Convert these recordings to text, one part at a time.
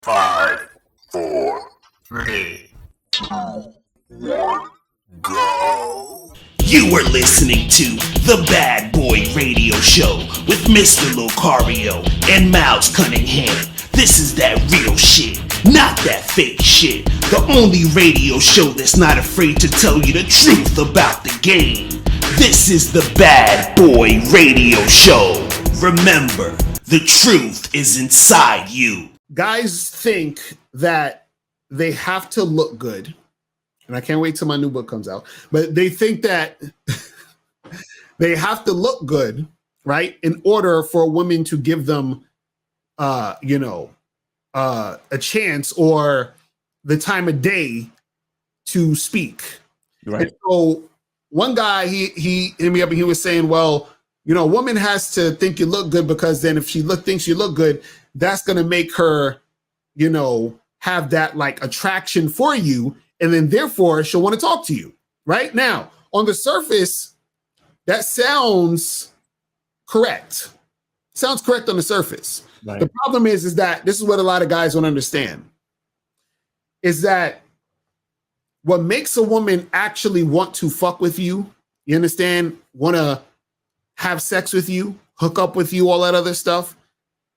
5, 4, 3, 2, 1, go. You are listening to The Bad Boy Radio Show with Mr. Locario and Miles Cunningham. This is that real shit, not that fake shit. The only radio show that's not afraid to tell you the truth about the game. This is The Bad Boy Radio Show. Remember, the truth is inside you. Guys think that they have to look good, and I can't wait till my new book comes out, but they think that they have to look good, right, in order for a woman to give them, a chance or the time of day to speak. Right. And so one guy, he hit me up and he was saying, well, a woman has to think you look good because then if she thinks you look good, that's going to make her, have that like attraction for you. And then therefore she'll want to talk to you. Right now, on the surface, that sounds correct. Sounds correct on the surface. Right. The problem is that this is what a lot of guys don't understand, is that what makes a woman actually want to fuck with you, you understand, want to have sex with you, hook up with you, all that other stuff,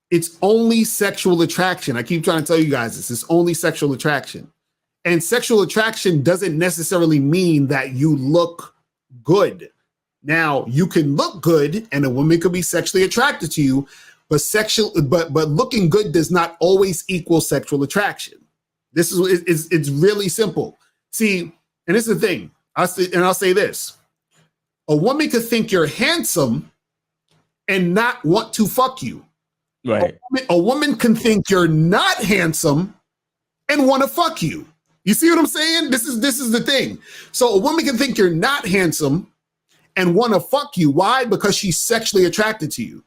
it's only sexual attraction. I keep trying to tell you guys this. It's only sexual attraction. And sexual attraction doesn't necessarily mean that you look good. Now, you can look good and a woman could be sexually attracted to you, but looking good does not always equal sexual attraction. This is it's really simple. See, and this is the thing. I'll say this. A woman could think you're handsome and not want to fuck you. Right. A woman can think you're not handsome and want to fuck you. You see what I'm saying? This is the thing. So a woman can think you're not handsome and want to fuck you. Why? Because she's sexually attracted to you,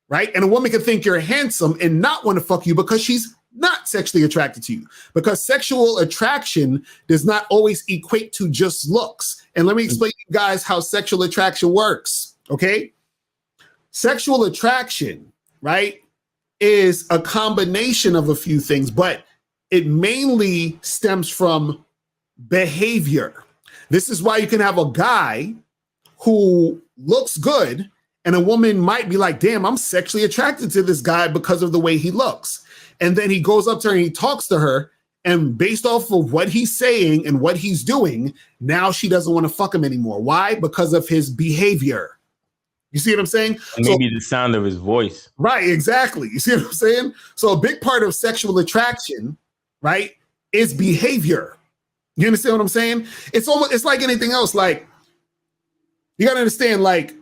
right? And a woman can think you're handsome and not want to fuck you because she's not sexually attracted to you. Because sexual attraction does not always equate to just looks. And let me explain to you guys how sexual attraction works, okay? Sexual attraction, right, is a combination of a few things, but it mainly stems from behavior. This is why you can have a guy who looks good and a woman might be like, damn, I'm sexually attracted to this guy because of the way he looks. And then he goes up to her and he talks to her, and based off of what he's saying and what he's doing, now she doesn't want to fuck him anymore. Why? Because of his behavior. You see what I'm saying? Maybe the sound of his voice. Right, exactly. You see what I'm saying? So a big part of sexual attraction, right, is behavior. You understand what I'm saying? It's like anything else. Like, you got to understand, like,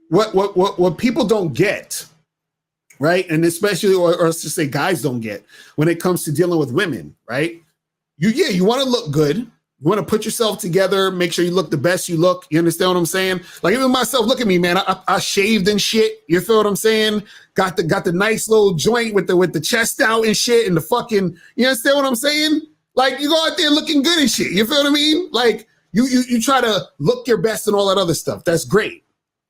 what people don't get, right? And especially, or let's just say guys don't get when it comes to dealing with women, right? You want to look good. You want to put yourself together, make sure you look the best you look. You understand what I'm saying? Like, even myself, look at me, man. I shaved and shit. You feel what I'm saying? Got the nice little joint with the chest out and shit and the fucking, you understand what I'm saying? Like, you go out there looking good and shit. You feel what I mean? Like, you try to look your best and all that other stuff. That's great,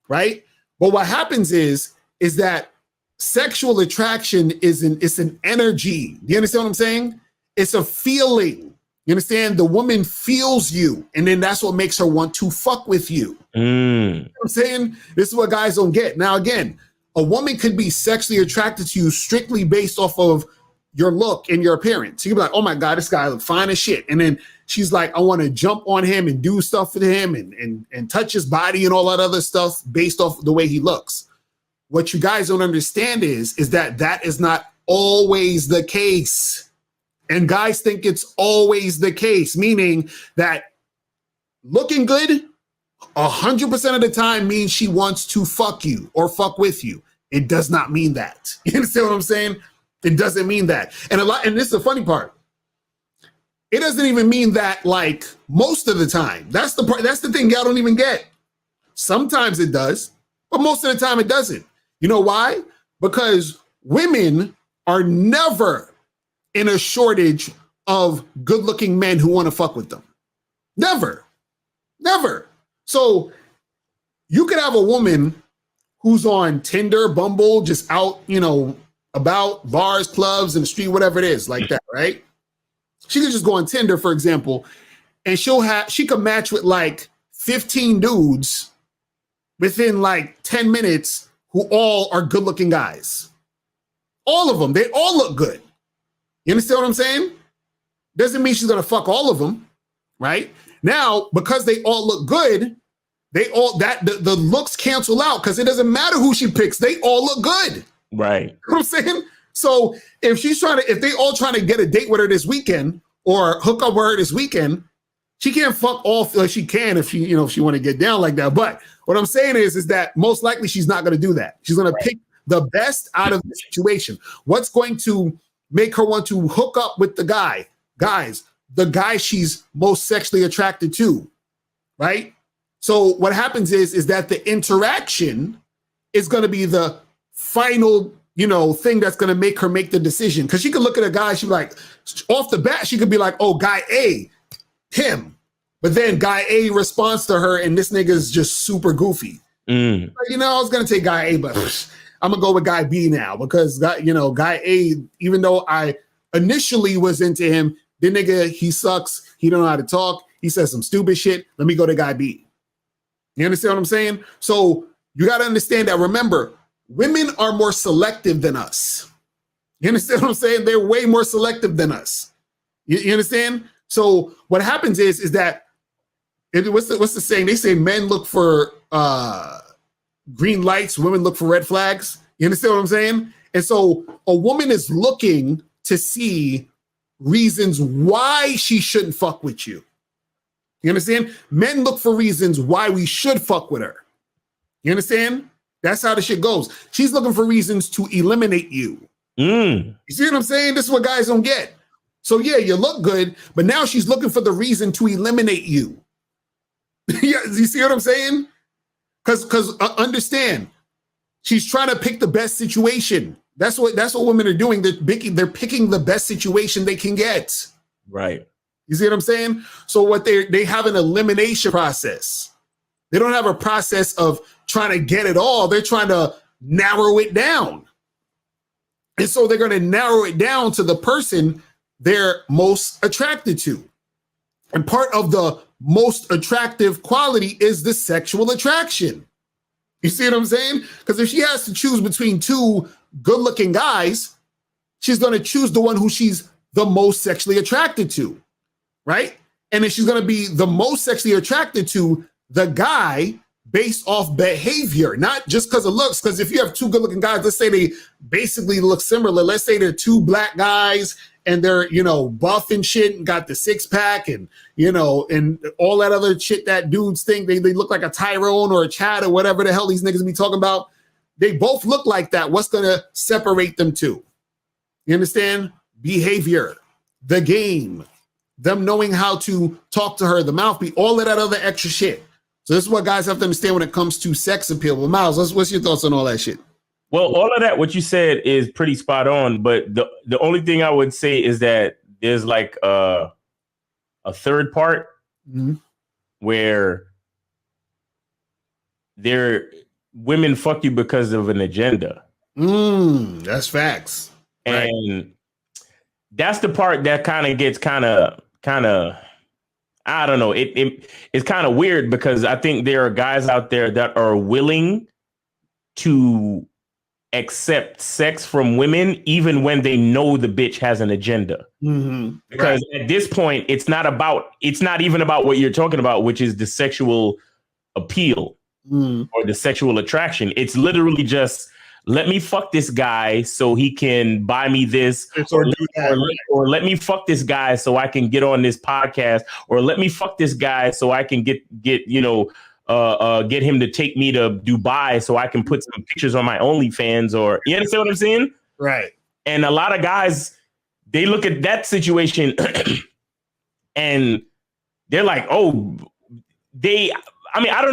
right? But what happens is that sexual attraction is an energy. Do you understand what I'm saying? It's a feeling. You understand? The woman feels you, and then that's what makes her want to fuck with you. You know what I'm saying? This is what guys don't get. Now, again, a woman could be sexually attracted to you strictly based off of your look and your appearance. You can be like, oh my God, this guy looks fine as shit. And then she's like, I want to jump on him and do stuff for him and touch his body and all that other stuff based off the way he looks. What you guys don't understand is that is not always the case. And guys think it's always the case, meaning that looking good 100% of the time means she wants to fuck you or fuck with you. It does not mean that. You understand what I'm saying? It doesn't mean that. And this is the funny part. It doesn't even mean that, like, most of the time. That's the thing y'all don't even get. Sometimes it does, but most of the time it doesn't. You know why? Because women are never in a shortage of good-looking men who want to fuck with them. Never. So you could have a woman who's on Tinder, Bumble, just out, about bars, clubs, and the street, whatever it is, like that, right? She could just go on Tinder, for example, and she could match with like 15 dudes within like 10 minutes who all are good looking guys. All of them, they all look good. You understand what I'm saying? Doesn't mean she's gonna fuck all of them, right? Now, because they all look good, the looks cancel out because it doesn't matter who she picks, they all look good. Right. You know what I'm saying? So if they all trying to get a date with her this weekend or hook up with her this weekend, she can't fuck all. Like she can if she want to get down like that. But what I'm saying is that most likely she's not going to do that. She's going to pick the best out of the situation. What's going to make her want to hook up with the guy? Guys, the guy she's most sexually attracted to, right? So what happens is that the interaction is going to be the final, thing that's going to make her make the decision. Because she could look at a guy, she'd be like, off the bat, she could be like, oh, guy A, him. But then guy A responds to her, and this nigga is just super goofy. Mm. I was going to take guy A, but I'm going to go with guy B now because, guy A, even though I initially was into him, the nigga, he sucks. He don't know how to talk. He says some stupid shit. Let me go to guy B. You understand what I'm saying? So you got to understand that, remember, women are more selective than us. You understand what I'm saying? They're way more selective than us. You understand? So what happens is that, what's the saying? They say men look for green lights, women look for red flags. You understand what I'm saying? And so a woman is looking to see reasons why she shouldn't fuck with you. You understand? Men look for reasons why we should fuck with her. You understand? That's how the shit goes. She's looking for reasons to eliminate you. You see what I'm saying? This is what guys don't get. So yeah, you look good, but now she's looking for the reason to eliminate you. Yeah, you see what I'm saying? Because understand, she's trying to pick the best situation. That's what women are doing. They're picking the best situation they can get. Right. You see what I'm saying? So what they have an elimination process. They don't have a process of trying to get it all. They're trying to narrow it down. And so they're going to narrow it down to the person they're most attracted to. And part of the most attractive quality is the sexual attraction. You see what I'm saying? Because if she has to choose between two good-looking guys, she's going to choose the one who she's the most sexually attracted to, right? And then she's going to be the most sexually attracted to the guy based off behavior, not just because of looks. Because if you have two good-looking guys, let's say they basically look similar. Let's say they're two black guys and they're, buff and shit and got the six-pack and, and all that other shit that dudes think. They look like a Tyrone or a Chad or whatever the hell these niggas be talking about. They both look like that. What's going to separate them two? You understand? Behavior, the game, them knowing how to talk to her, the mouthpiece, all of that other extra shit. So this is what guys have to understand when it comes to sex appeal. Well, Miles, what's your thoughts on all that shit? Well, all of that, what you said is pretty spot on. But the only thing I would say is that there's like a third part where women fuck you because of an agenda. That's facts. And right. That's the part that kind of gets kind of I don't know. It's kind of weird because I think there are guys out there that are willing to accept sex from women even when they know the bitch has an agenda. Because at this point, it's not even about what you're talking about, which is the sexual appeal or the sexual attraction. It's literally just, let me fuck this guy so he can buy me this, or let me fuck this guy so I can get on this podcast, or let me fuck this guy so I can get him to take me to Dubai so I can put some pictures on my OnlyFans, or you understand what I'm saying? Right. And a lot of guys, they look at that situation and they're like, I don't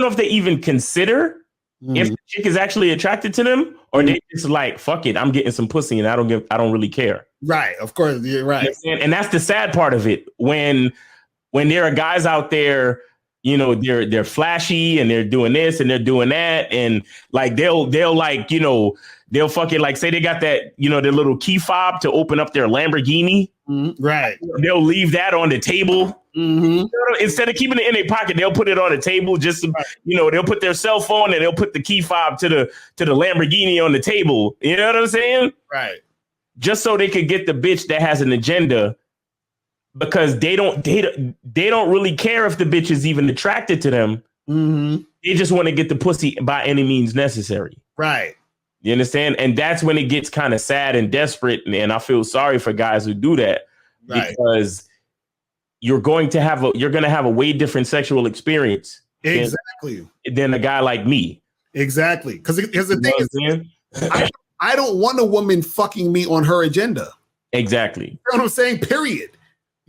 know if they even consider if the chick is actually attracted to them, or they just like, fuck it, I'm getting some pussy and I don't really care. Right. Of course, you're right. And that's the sad part of it. When there are guys out there, they're flashy and they're doing this and they're doing that, and like they'll like, they'll fucking like say they got that, you know, their little key fob to open up their Lamborghini. Right. They'll leave that on the table. Mm-hmm. Instead of keeping it in their pocket, they'll put it on the table. Just to, you know, they'll put their cell phone and they'll put the key fob to the Lamborghini on the table. You know what I'm saying? Right. Just so they could get the bitch that has an agenda, because they don't really care if the bitch is even attracted to them. Mm-hmm. They just want to get the pussy by any means necessary. Right. You understand? And that's when it gets kind of sad and desperate. And I feel sorry for guys who do that, because you're going to have a way different sexual experience than a guy like me. Exactly. Because the thing is, I don't want a woman fucking me on her agenda. Exactly. You know what I'm saying? Period.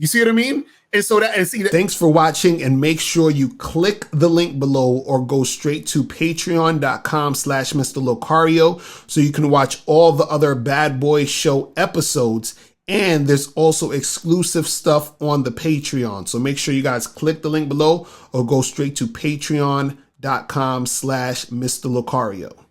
You see what I mean? And so thanks for watching, and make sure you click the link below or go straight to patreon.com/mr.locario so you can watch all the other Bad Boy Show episodes. And there's also exclusive stuff on the Patreon. So make sure you guys click the link below or go straight to patreon.com/mr.locario.